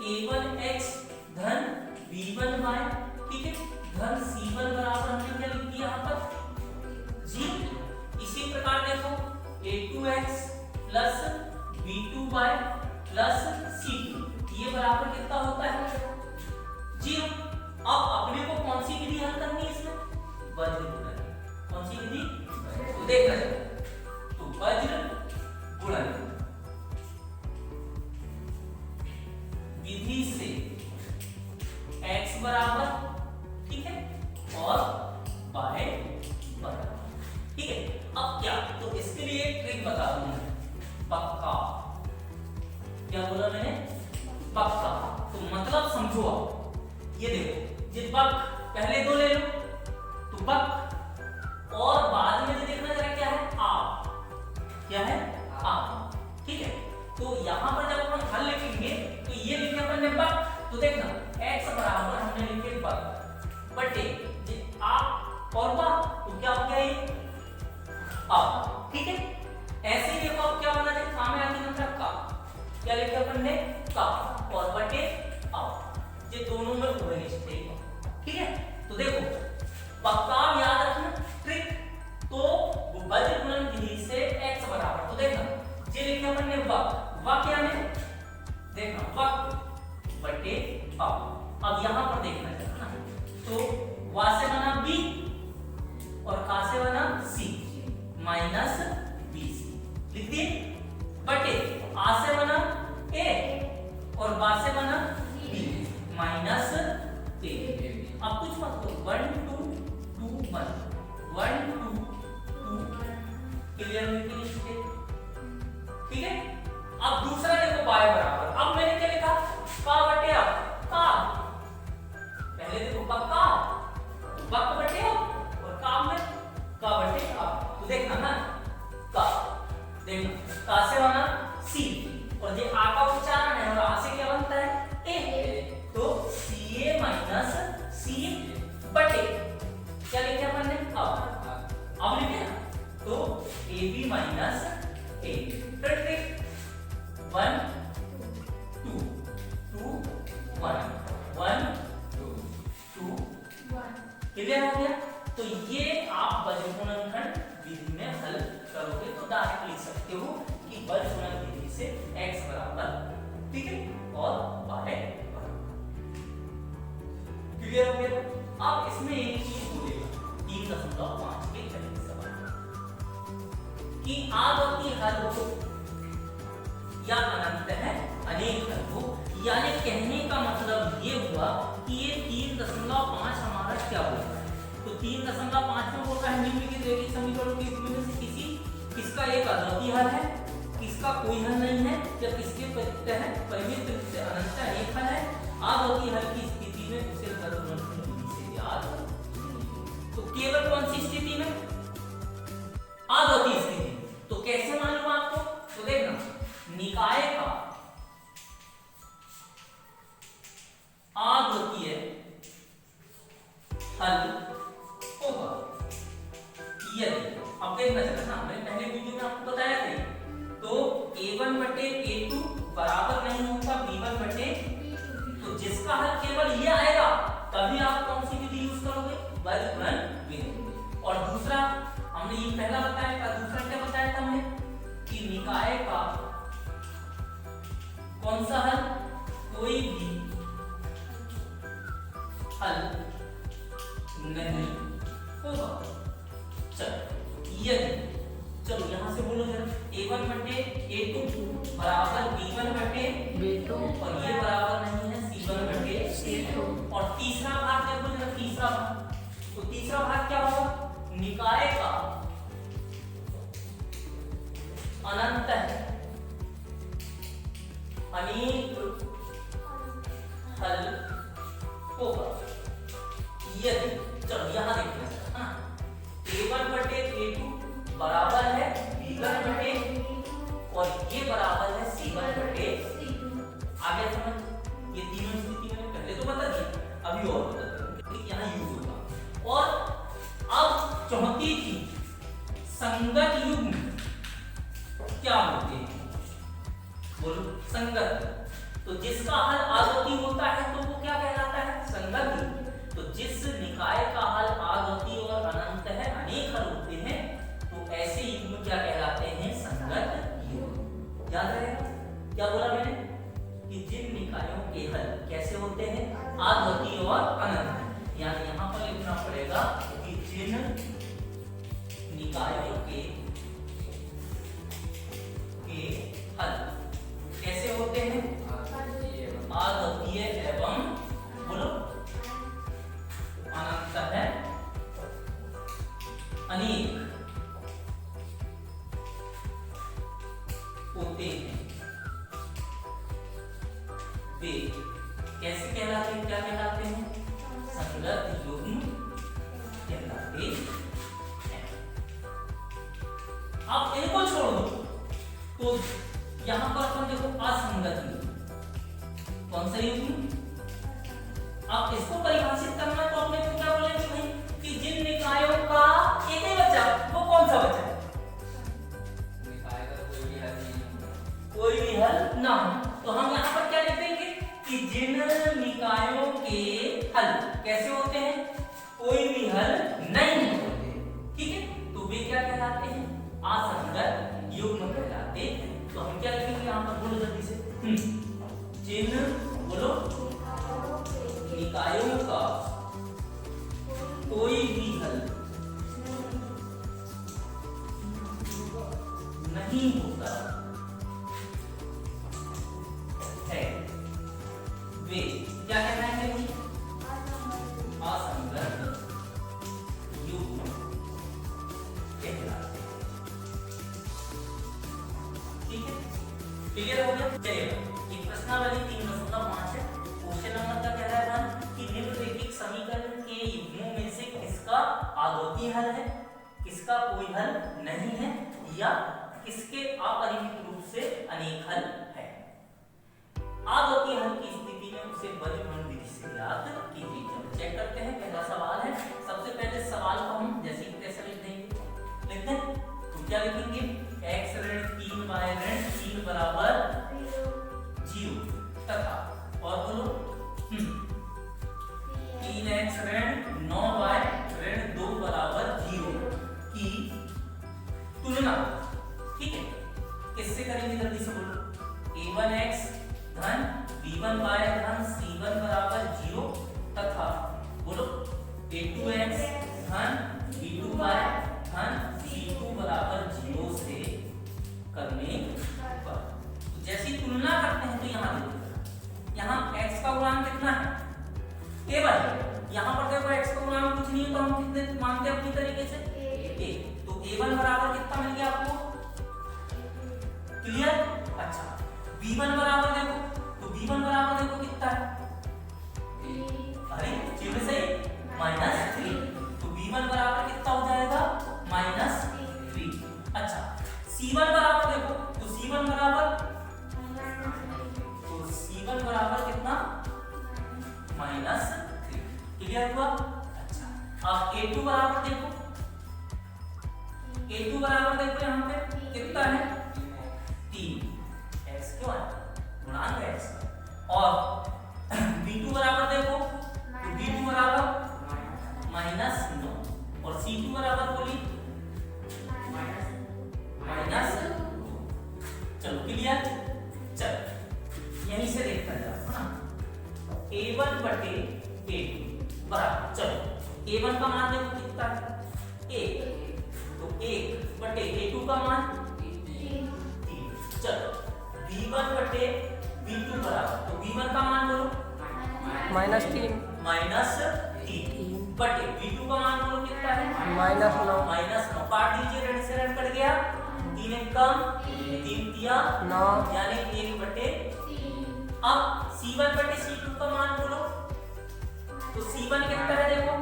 a1x धन b1y, ठीक है, धन c1 बराबर हमने क्या लिख दिया यहाँ पर 0। इसी प्रकार देखो a2x plus b2y plus c2 ये बराबर कितना होता है 0। अब अपने को कौन सी विधि हल करनी है इसमें, वज्र गुणन। कौन सी विधि, तो देखना चाहिए, तो वज्र गुणन विधि से x बराबर, ठीक है, और y बराबर, ठीक है। अब क्या, तो इसके लिए एक ट्रिक बता दूं मैं, पक्का। क्या बोला मैंने, पक्का। तो मतलब समझो आप, ये देखो ये पक पहले दो ले लो, तो पक, और बाद में जो देखना जरा क्या है आप, क्या है आप, ठीक है। तो यहाँ पर जब अपन हल लिखेंगे तो ये लिखे अपन ने पक, तो देखना x बराबर हमने लिखे पक बटे आप और बा, तो क्या हो गया ये आप, ठीक है। ऐसे ही देखो अब क्या होना चाहिए, सामने आगे मतलब का, क्या लिखे अपन ने का, और बटे आप, ये दोनों में होने चाहिए, ठीक है। तो देखो पक्का याद रखना ट्रिक, तो वज्र गुणन विधि से x बराबर, तो देखना ये लिखे अपन ने वक क्या है, देखना वक बटे अब यहां पर देखना चाहिए, तो वा से बना b और का से बना c माइनस bc लिख दिए, बटे आ से बना a और बा से बना b माइनस a। अब कुछ मत करो, 1 2 2 1 1 2 2 क्लियर हुई कि नहीं, ठीक है। अब दूसरा देखो y बराबर, अब मैंने क्या लिखा का बटे अब का, पहले देखो पक्का वक बटे अब और काम में का बटे अब, तो देखना ना का, देखना का से बना c और ये आ का उच्चारण है और आ से क्या बनता है a, तो ca माइनस c बटे क्या लिखे अपन ने अब लिखे ना, तो ab माइनस a, फिर ट्रिक 1 2 2 1 1 2 2 1 क्लियर हो गया। तो ये आप वज्र गुणनखंड विधि में हल करोगे तो डायरेक्ट लिख सकते हो कि वज्र गुणन विधि से x बराबर, ठीक है, और y बराबर, क्लियर हो गया। अब इसमें एक चीज बोलेगा 3.5 के गणित सवाल कि आवर्ती हल हो या अनंत है अनेक हल हो, यानी कहने का मतलब ये हुआ कि ये 3.5 हमारा क्या होगा, तो 3.5 में बोल रहा है निम्नलिखित रैखिक समीकरणों के इनमें से किसका एक अद्वितीय हल है, किसका कोई हल नहीं है, या किसके परिमित से अनंत अनेक हल है। अद्वितीय हल की स्थिति में उसे वज्र गुणनखंड विधि से याद, तो केवल कौन सी स्थिति में, अद्वितीय स्थिति। तो कैसे मालूम आपको, तो देखना निकाय का अद्वितीय हल होगा यदि, अब देखना चाहिए ना, मैंने पहले वीडियो में आपको बताया था, तो a1 बटे a2 बराबर नहीं होगा b1 बटे, तो जिसका हल केवल ये आएगा तभी आप कौन सी विधि यूज करोगे, वज्र गुणन विधि। और दूसरा हमने ये पहला बताया था, दूसरा क्या बताया था हमने कि निकाय का कौन सा हल, कोई भी हल नहीं होगा। चलो यहां से बोलो जरा, a1 बटे a2 बराबर b1 बटे b2 और ये बराबर नहीं है c1 बटे c2। और तीसरा भाग देखो जरा, तीसरा भाग, तो तीसरा भाग क्या होगा, निकाय का अनंत है अनेक हल होगा यदि, चलो यहां देखना है a1 बटे a2 बराबर है b1 बटे और ये बराबर है c1 बटे आगे समझ, ये तीनों स्थिति मैंने पहले तो बता दी, अभी और बता दूं यहाँ यूज होगा। और अब चौथी चीज, संगत युग्म क्या होते हैं, बोलो संगत तो जिसका हल आगति होता है तो वो क्या कहलाता है? संगत। तो जिस निकाय का हल आगति और अनंत है, अनेक हल होते हैं, तो ऐसे युग्म क्या कहलाते हैं? संगत युग्म। याद रहेगा क्या बोला मैंने कि जिन निकायों के हल कैसे होते हैं? आगति और अनंत। यानी यहां पर लिखना पड़ेगा कि जिन निकायों के हल कैसे होते हैं? आगतीय एवं बोलो अनंत है, अनेक होते हैं, वे कैसे कहलाते हैं? क्या कहलाते हैं? संगत युग्म कहलाते हैं। अब इनको छोड़ दो तो यहां पर अपन देखो असंगत युग्म। कौन सा युग्म? अब इसको परिभाषित करना तो अपने को क्या बोलेंगे भाई कि जिन निकायों का एक ही बचा, वो कौन सा बचा? निकाय का कोई भी हल नहीं होगा, कोई भी हल ना हो। तो हम यहाँ पर क्या लिख देंगे कि जिन निकायों के हल कैसे होते हैं? कोई भी हल नहीं होते। ठीक है, तो वे क्या कहलाते हैं? असंगत युग्म कहलाते हैं। तो हम क्या लिखेंगे यहाँ पर? बोलो जल्दी से। जिन बोलो निकायों का कोई भी हल नहीं होता है, वे क्या कहना है? असंगत युग्म कहलाते हैं। ठीक है, क्लियर हो गया? चलिए एक प्रश्नावली 3.5 है। क्वेश्चन नंबर का कह रहा है कि निम्नलिखित समीकरण के युग्मों में से किसका आगोती हल है, किसका कोई हल नहीं है, या किसके अपरिमित रूप से अनेक हल है। आगोती हल की स्थिति में उसे बजमन विधि से ज्ञात कीजिए। चलो चेक करते हैं। पहला सवाल है। सबसे पहले सवाल को हम जैसे ही तैसे लिख देंगे। लिखते हैं तो क्या लिखेंगे? x ऋण 3y ऋण 3 बराबर 0 तथा और बोलो 3x ऋण 9y ऋण 2 बराबर 0 की तुलना, ठीक है, किससे करेंगे? जल्दी से बोलो। a1x धन b1y धन c1 बराबर 0 तथा बोलो a2x धन b2y धन c2 बराबर 0 से करने पर। तो जैसी तुलना करते हैं तो यहाँ देखो, यहाँ x का गुणांक कितना है? a1। यहाँ पर देखो x का गुणांक कुछ नहीं है तो हम कितने मानते हैं अपनी तरीके से? a। तो a1 बराबर कितना मिल गया आपको? क्लियर? अच्छा, b1 बराबर देखो तो b1 बराबर देखो कितना है? अरे चिन्ह सही, -3। तो b1 बराबर कितना हो जाएगा? -3। अच्छा, c1 बराबर देखो तो c1 बराबर कितना? -3। क्लियर हुआ? अच्छा, अब a2 बराबर देखो, a2 बराबर देखो यहाँ पे कितना है? 3। x क्यों है? गुणांक है x का। और b2 बराबर देखो तो b2 बराबर -9 और c2 बराबर बोली -2। चलो क्लियर? चलो यहीं से देखते हैं ना, a1 बटे a2 बराबर, चलो a1 का मान देखो कितना है? 1। तो 1 बटे a2 का मान 3। चलो b1 बटे b2 बराबर, तो b1 का मान बोलो -3 बटे b2 का मान बोलो कितना है? -9 काट दीजिए, ऋण से ऋण कट गया, 3 एक कम 3 तिया 9 यानी 1 बटे। अब c1 बटे c2 का मान बोलो, तो c1 कितना है देखो?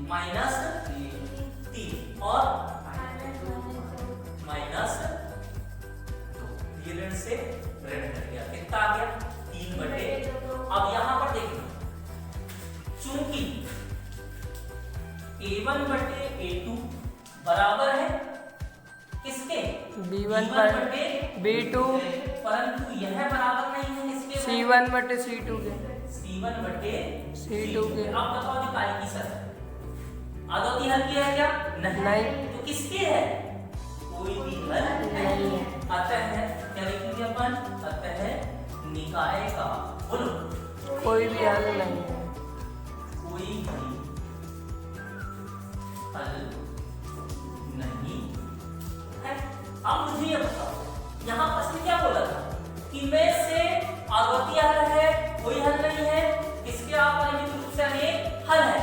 -3 और -2। ये ऋण से ऋण कट गया, कितना आ गया? 3 बटे। अब यहां पर देखिए, चूंकि a1 बटे a2 बराबर है किसके? B1 बटे B2 परंतु यह बराबर नहीं है इसके C1 बटे C2 के C1 बटे C2 के। अब बताओ निकाय की शर्त आदोती हल की है क्या? नहीं। तो किसके है? कोई भी हल नहीं है। अतः क्या लिखेंगे अपन? अतः निकाय का, बोलो, कोई भी हल नहीं है। कोई भी हल नहीं है। अब मुझे ये बताओ, यहाँ प्रश्न क्या बोला था कि में से आवर्ती हल है, कोई हल नहीं है, इसके अपरिमित रूप से अनेक हल है।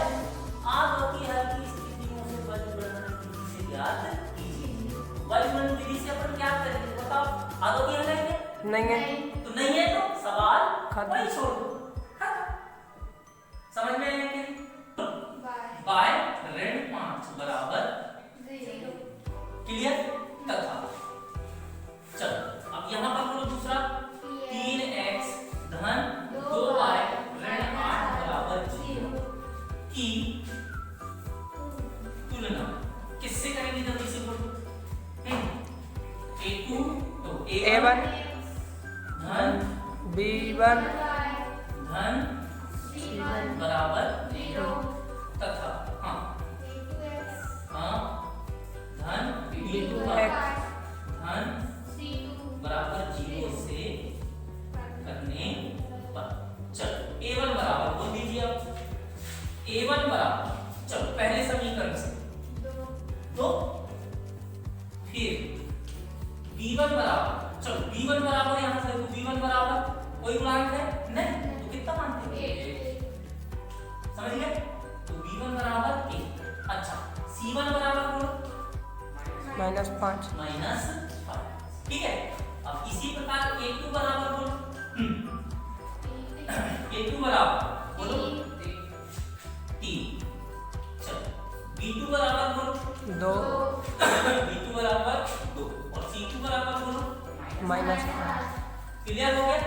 आवर्ती हल की स्थितियों से बलगणन विधि से ज्ञात कीजिए। बलगणन विधि से अपन क्या करेंगे बताओ? आवर्ती हल है क्या? नहीं है। तो नहीं है तो सवाल खत्म। वही छोड़ दो। समझ में आया कि बाय ऋण 5 बराबर क्लियर? तथा चलो अब यहाँ पर बोलो दूसरा 3x धन 2y ऋण 8 बराबर 0 की तुलना किससे करेंगे? जल्दी से बोलो। A2 तो A1 धन B1 धन बराबर 0 तथा धन B2x धन बराबर 0 से करने पर चलो A1 बराबर बोल दीजिए आप। A1 बराबर चलो पहले समीकरण से 2 फिर B1 बराबर चलो B1 बराबर यहाँ से B1 बराबर कोई गुणांक है नहीं तो कितना मानते हैं? समझ गए? तो B1 बराबर 1। अच्छा C1 बराबर बोलो -5 -5। ठीक है। अब इसी प्रकार A2 बराबर बोलो A2 बराबर बोलो 3। चलो B2 बराबर बोलो 2 B2 बराबर 2 और C2 बराबर बोलो -5। क्लियर हो गया?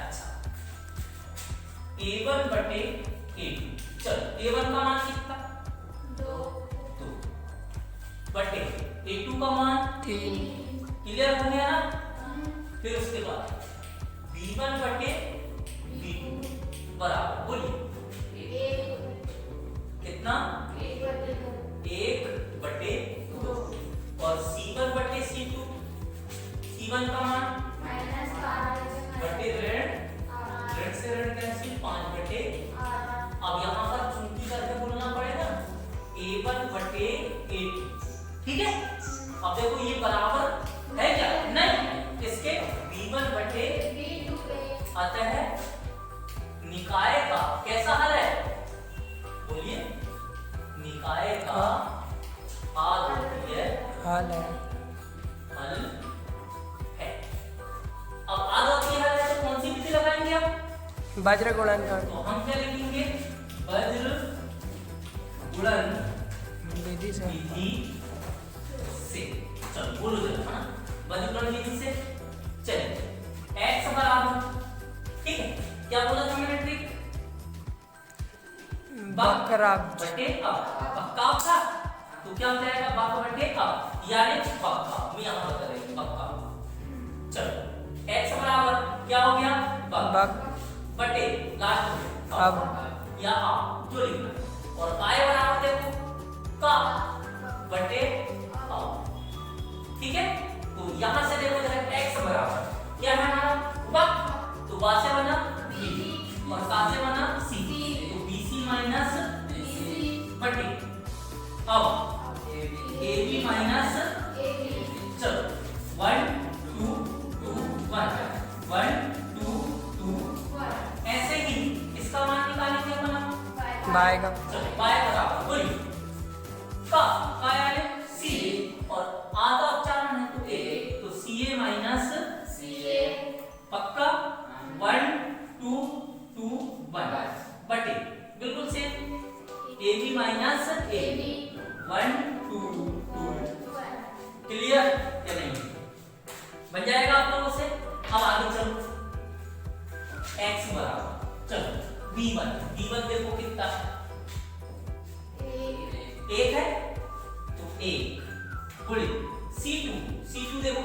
अच्छा A1 बटे A2 चलो A1 का मान कितना? 2 बटे A2 का मान 3। क्लियर हो गया ना? फिर उसके बाद B1 बटे B2 बराबर बोलिए कितना? 1 बटे 2 और C1 बटे C2 C1 का मान बटे ऋण से ऋण कैंसिल 5 बटे। अब यहाँ पर चूंकि करके बोलना पड़ेगा A1 बटे A2। ठीक है। अब देखो ये बराबर है क्या? नहीं इसके B1 बटे अतः निकाय का कैसा हल है? बोलिए निकाय का आवर्तीय हल है। हल है। अब आवर्तीय हल है तो कौन सी विधि लगाएंगे आप? वज्र गुणन कर तो हम क्या लिखेंगे? वज्र गुणन विधि से। विधि से। चलो बोलो जरा हाँ वज्र गुणन विधि से। चलिए x बराबर ठीक है क्या बोला था मैंने ट्रिक? वक्राब्ज बटे बक्का था तो क्या हो जाएगा? बक बटे यानी बक्का। मैं यहाँ बता रही हूँ बक्का। चलो x बराबर क्या हो गया? बक बटे लास्ट में अब या आप जो लिखना और y बराबर देखो का बटे ठीक है। तो यहाँ से देखो जरा x बराबर क्या है हमारा? बक तो बा से बना b और का से बना c तो bc माइनस बटे अब ab माइनस चलो 1 2 2 1 1 2 2 ऐसे ही इसका मान निकालेंगे अपन। बाय का चलो y बराबर बोलिए का यानी c और आधा उच्चारण है तो a तो ca माइनस पक्का 1 2 2 1 बटे बिल्कुल same ab minus a 1 2 2 clear या नहीं? बन जाएगा आप लोगों से। अब आगे चलो x बराबर चलो b1 देखो कितना? 1 है तो 1 बोलिए C2 देखो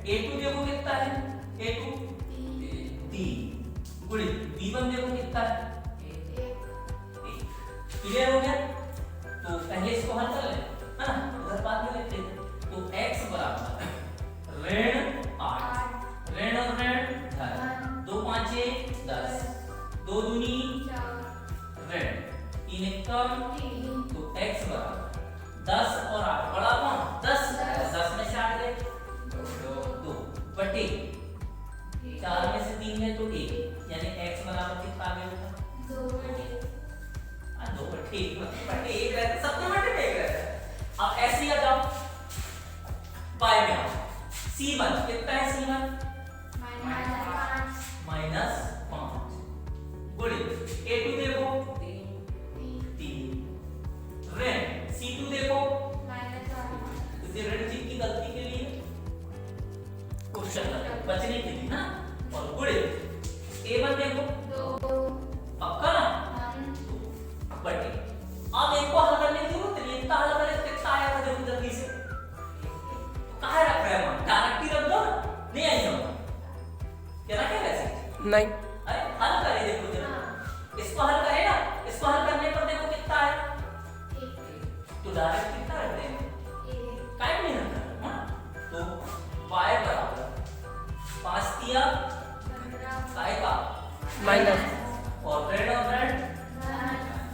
A2 देखो कितना है, A2 3 गुणित B1 देखो कितना है, क्लियर हो गया। तो पहले इसको हल कर ले, है ना, उधर बाद में लिखते हैं। तो x बराबर ऋण 8, ऋण और ऋण धन, 2 5 10, 2 दूनी ऋण, 3 एकम, तो x बराबर 10 और 8 बड़ा कौन 10, 10 में से 8 गए 2 बटे 4 में से 3 है तो 1, यानी x बराबर कितना आ गया, 2 बटे 1 रहता, सब में बटे 1 रहता है। अब ऐसे ही आ जाओ बाय में आओ, C1 कितना है, C1 -5 गुणित A2 देखो 3 ऋण C2 देखो, इसे ऋण चिन्ह की गलती के लिए क्वेश्चन बचने के लिए ना, और गुणित A1 देखो पक्का ना, बटे। अब इनको हल करने की जरूरत नहीं, इतना हल करें कितना आया था देखो जल्दी से, कहाँ रख रहे हैं, डायरेक्ट ही रख दो ना, नहीं आई समझ, क्या रखे वैसे नहीं, अरे हल करें, देखो जरा इसको हल करें ना, इसको हल करने पर देखो कितना आया, तो डायरेक्ट कितना रख देंगे, काहे नहीं रखना, हाँ, तो y बराबर 5 दिया काय का माइनस, और ऋण और ऋण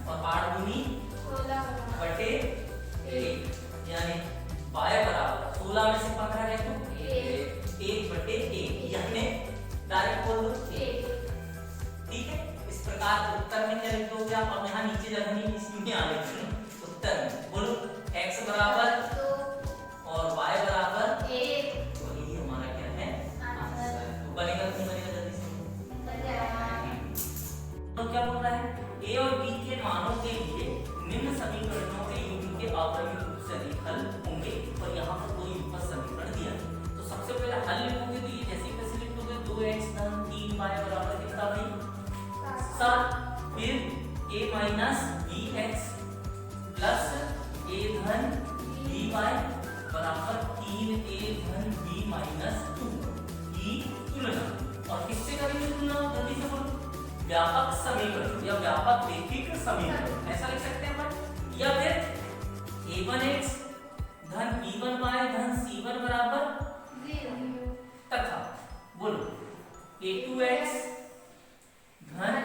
और 8 दूनी बटे 1, यानी y बराबर 16 में से 15 है तो 1 बटे 1, यानी डायरेक्ट बोल दो 1, ठीक है। इस प्रकार उत्तर में क्या लिख दोगे आप, अब यहाँ नीचे जगह नहीं इसमें आ रही, उत्तर में बोलो x बराबर और y बराबर 1, तो ये हमारा क्या है आंसर, तो बनेगा नहीं बनेगा जल्दी से, तो क्या बोल रहा है, a और b के मानों के लिए निम्न समीकरणों के युग्म के अवयवी रूप से अधिक हल होंगे, और यहाँ पर दो युग्म समीकरण दिया है। तो सबसे पहले हल लिखोगे तो ये जैसे कैसे लिख दोगे, 2x धन 3y बराबर कितना भाई 7, फिर a minus bx plus a धन by बराबर 3a धन b माइनस 2 की तुलना, और किससे करेंगे तुलना, जल्दी से बोलो, व्यापक समीकरण या व्यापक रैखिक समीकरण ऐसा लिख सकते हैं अपन, या फिर a1x धन b1y धन c1 बराबर 0, तथा बोलो a2x धन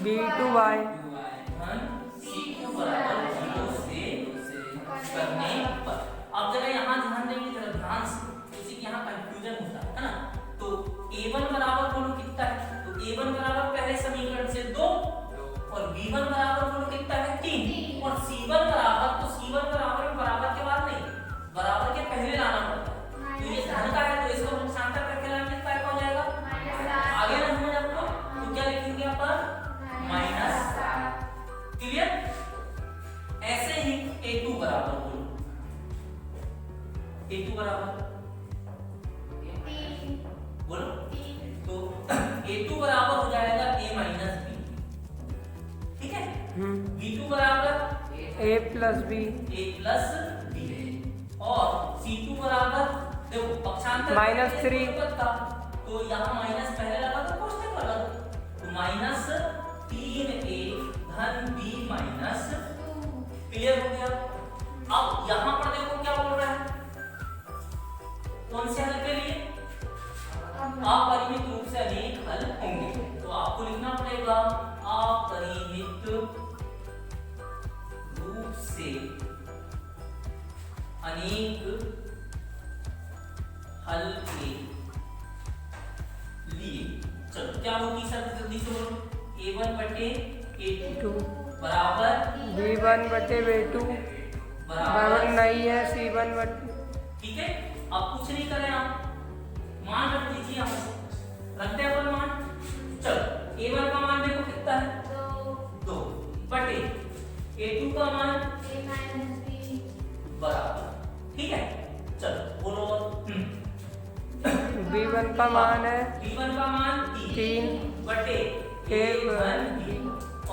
b2y धन c2 बराबर 0 से करने पर। अब जरा यहाँ ध्यान देंगे जरा ध्यान से, किसी के यहाँ कंफ्यूजन होता है ना, तो a1 बराबर बोलो कितना है, तो a1 बराबर पहले समीकरण से 2 और b1 बराबर बोलो कितना है 3, और c1 बराबर, तो c1 बराबर में बराबर के बाद नहीं, बराबर के पहले लाना पड़ता है, तो ये धन का है तो इसको नुकसान तक करके लाएंगे क्या हो जाएगा, आगे ना समझ आपको, तो क्या लिखेंगे अपन -7, क्लियर। ऐसे ही a2 बराबर बोलो, a2 बराबर बोलो, तो a2 बराबर हो जाएगा a माइनस b, ठीक है, b2 बराबर a plus b, a plus b, और c2 बराबर देखो पक्षांतर -3, तो यहाँ माइनस पहले लगा तो कोष्टक लगा दो, तो माइनस 3a धन b माइनस, क्लियर हो गया। अब यहाँ पर देखो क्या बोल रहा है, कौन से हल के लिए, अपरिमित रूप से अनेक हल होंगे, तो आपको लिखना पड़ेगा अपरिमित रूप से अनेक हल के लिए। चलो क्या होगी सर जल्दी से बोलो, a1 बटे a2 बराबर b1 बटे b2 बराबर नहीं है c1 बटे, ठीक है। अब कुछ नहीं करें आप, मान रख दीजिए यहाँ से, रखते हैं अपन मान, चलो a1 का मान देखो कितना है 2 बटे a2 का मान बराबर, ठीक है। चलो बोलो b1 का मान है b1 का मान 3 बटे a1 b,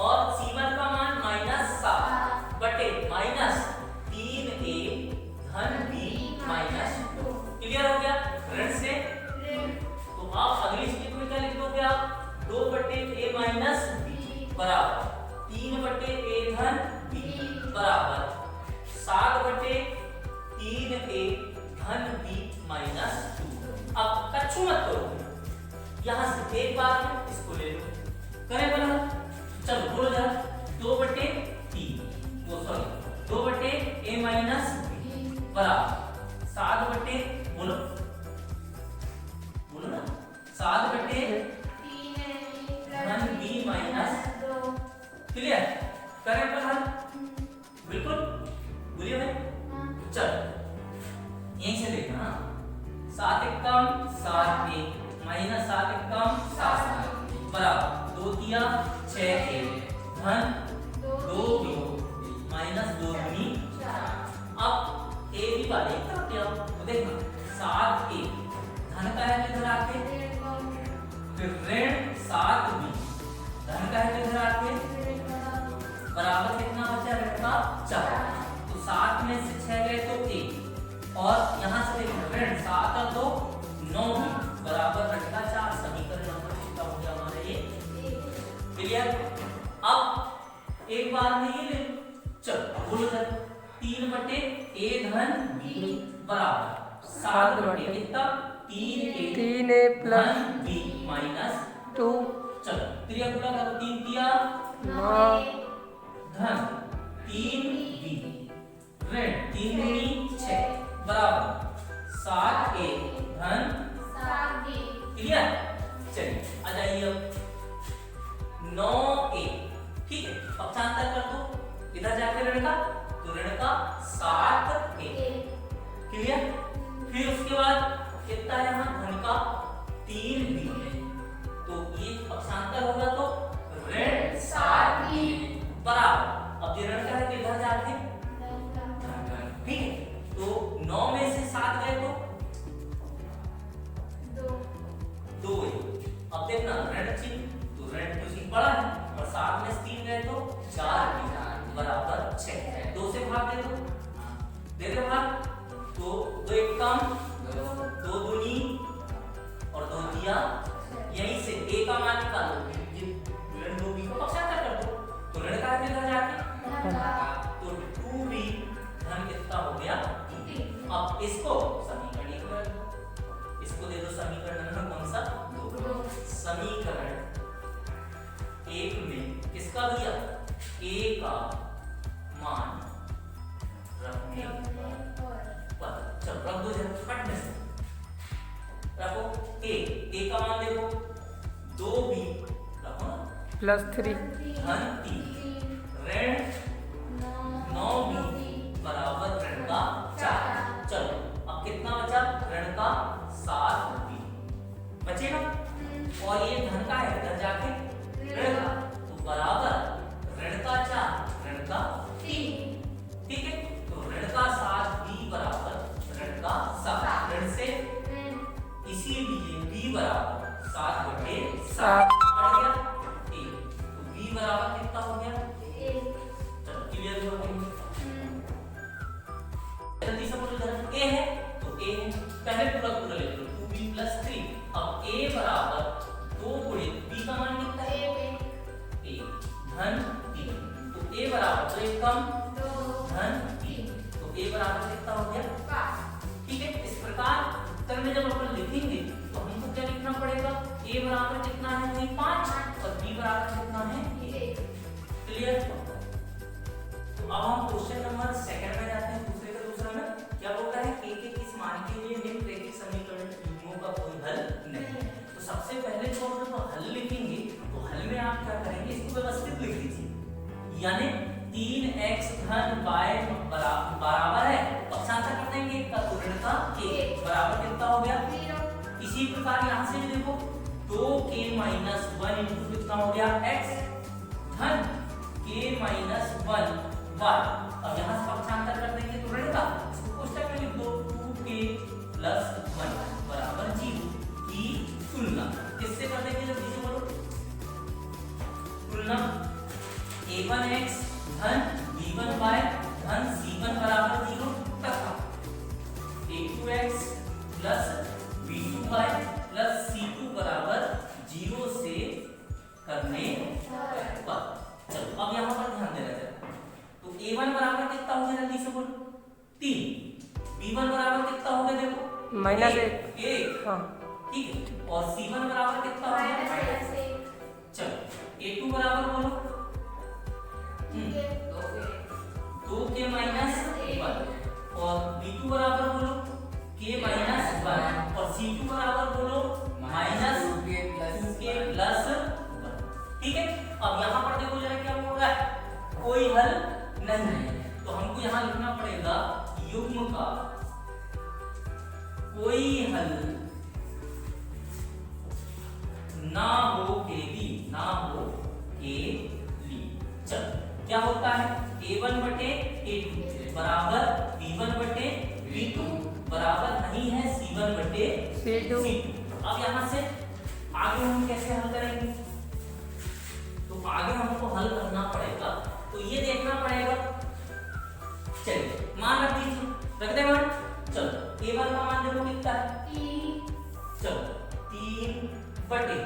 और c1 का मान -7 बटे -3a धन b माइनस 2, क्लियर हो गया। ऋण से छू मत करो, यहाँ से एक बार में इसको ले लो, करें बना, चलो बोलो जरा, 2/3, वो सॉरी 2/a माइनस बराबर 7/, बोलो बोलो ना, 7/3 b माइनस 2, क्लियर, करें बना, बिल्कुल बोलिए भाई, चलो यहीं से देखना, 7 एकम 7a माइनस 7 एकम 7 बराबर 2 तिया 6a धन 2b माइनस 2 अब a भी वाले तरफ ले आओ, तो देखना 7a धन का है किधर आके, फिर ऋण 7b धन का है किधर आके, बराबर कितना बचा ऋण का 4, तो 7 में से 6 गए तो 1, और यहाँ से देखो ऋण 7 और 2 9b बराबर ऋण का 4, समीकरण नंबर कितना हो गया हमारा ये, क्लियर। अब एक बार में ये ले, चलो बोलो सर, 3/a धन b बराबर 7/, कितना 3a प्लस b माइनस 2, चलो त्रिया गुणा करो, 3 तिया 9 धन 3b ऋण 3 दूनी 6 बराबर 7a धन 7b, क्लियर। चलिए आ जाइए अब 9a, ठीक है, पक्षांतर कर दो, इधर जाके ऋण का, तो ऋण का 7a, क्लियर। फिर उसके बाद कितना है यहाँ धन का 3b, तो ये पक्षांतर होगा तो ऋण 7b बराबर, अब ये ऋण का है तो इधर जाके, ठीक है, तो 9 में से 7 गए तो 2, अब देखना ऋण चिन्ह, तो ऋण तो चिन्ह बड़ा है, और 7 में से 3 गए तो 4 बराबर 6, 2 से भाग दे दो भाग, तो 2 एक कम 2 दूनी और 2 दिया, यहीं से a का मान निकालो, ऋण 2b को पक्षांतर कर दो, तो ऋण का किधर जाके, तो 2b धन कितना हो गया 3, अब इसको समीकरण एक कर दो, इसको दे दो समीकरण नंबर कौन सा 2, समीकरण एक में किसका दिया a का मान रखने पर, चलो रख दो जरा फट में से, रखो a का मान देखो 2b रखो ना प्लस 3 धन 3 ऋण 9b बराबर ऋण का 4, चलो अब कितना बचा ऋण का 7b बचेगा, और ये धन का है इधर जाके ऋण का, तो बराबर ऋण का 4 ऋण का 3, ठीक है, तो ऋण का 7b बराबर ऋण का 7, ऋण से इसीलिए b बराबर 7/7 बढ़ गया, तो b बराबर कितना हो गया, चलो क्लियर हो गया, जल्दी से बोलो जरा, a है तो a है, पहले पूरा पूरा ले लो 2b + 3, अब a बराबर 2 गुणित b का मान कितना है a धन 3, तो a बराबर तो एक कम 2 धन 3, तो a बराबर कितना हो गया 5, ठीक है। इस प्रकार उत्तर में जब अपन लिखेंगे तो हमको क्या लिखना पड़ेगा, a बराबर कितना है वही 5 और b बराबर कितना है 1, क्लियर। तो अब हम क्वेश्चन नंबर 2 में जाते हैं, दूसरा में क्या बोलता है a के किस मान के लिए निम्नलिखित समीकरण युग्मों का कोई हल नहीं, तो सबसे पहले जो हम हल लिखेंगे तो हल में आप क्या करेंगे, इसको व्यवस्थित लिख लीजिए, यानी 3x धन y बराबर है, पक्षांतर कर देंगे का, तो ऋण का 1 बराबर कितना हो गया 0, इसी प्रकार यहाँ से देखो 2k - 1 इंटू कितना हो गया x धन k - 1 y, अब यहाँ से पक्षांतर कर देंगे तो ऋण का, इसको कोष्टक में लिख दो 2k + 1 बराबर 0 की तुलना किससे कर देंगे, जल्दी से बोलो, तुलना a1x धन b1y धन c1 बराबर 0 तथा a2x + b2y + c2 बराबर 0 से करने पर, चलो अब यहाँ पर ध्यान देना जरा, तो a1 बराबर कितना हो गया, जल्दी से बोलो 3, b1 बराबर कितना हो गया, देखो -1, एक, हाँ ठीक है, और C1 बराबर कितना हो गया? चलो A2 बराबर बोलो 2K माइनस 1 और B2 बराबर बोलो K माइनस 1 और C2 बराबर बोलो माइनस 2K प्लस 1। ठीक है, अब यहाँ पर देखो जरा क्या बोल रहा है, कोई हल नहीं है, तो हमको यहाँ लिखना पड़ेगा युग्म का कोई हल ना हो के लिए। चल क्या होता है, A1 बटे A2 बराबर B1 बटे B2 बराबर नहीं है C1 बटे C2। अब यहाँ से आगे हम कैसे हल करेंगे, तो आगे हमको हल करना पड़ेगा, तो ये देखना पड़ेगा। चलिए मान रख दीजिए, रख दे मान। चलो A1 का मान देखो कितना है, चलो 3 बटे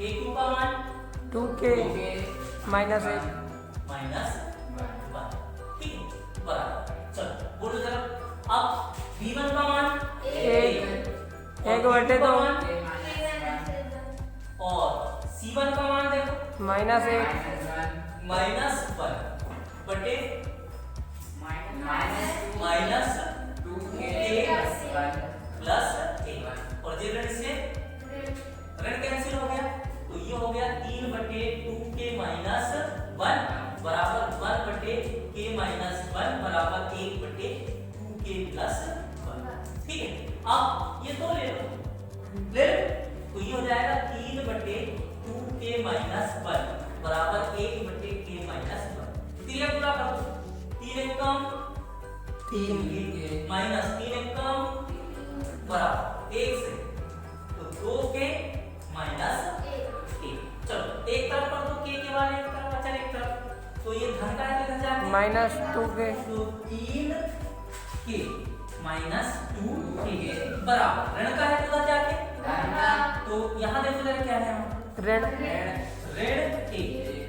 A2 का मान 2K माइनस 1 माइनस 1। ठीक है, बराबर। चलो बोलो जरा, अब B1 का मान 1 बटे 2 और C1 का मान देखो माइनस 1 माइनस 1 बटे माइनस 2K प्लस 1 और ये ऋण से ऋण कैंसिल हो गया, तो ये हो गया 3 बटे 2K माइनस 1 बराबर 1 बटे K माइनस 1 बराबर 1 बटे 2K प्लस 1। ठीक है, अब ये दो ले लो, तो ये हो जाएगा 3 बटे 2K माइनस 1 बराबर 1 बटे K माइनस 1। तीन पूरा कर दो, 3 एक कम 3 माइनस 3 एक कम बराबर 1 से, तो 2K माइनस 1। चलो एक तरफ कर दो K के वाले, एक तरफ बचा एक तरफ, तो ये धन का है किधर जाके माइनस 2K, तो 3K माइनस 2K बराबर ऋण का है किधर जाके, तो यहाँ देखो जरा क्या है, ऋण ऋण 1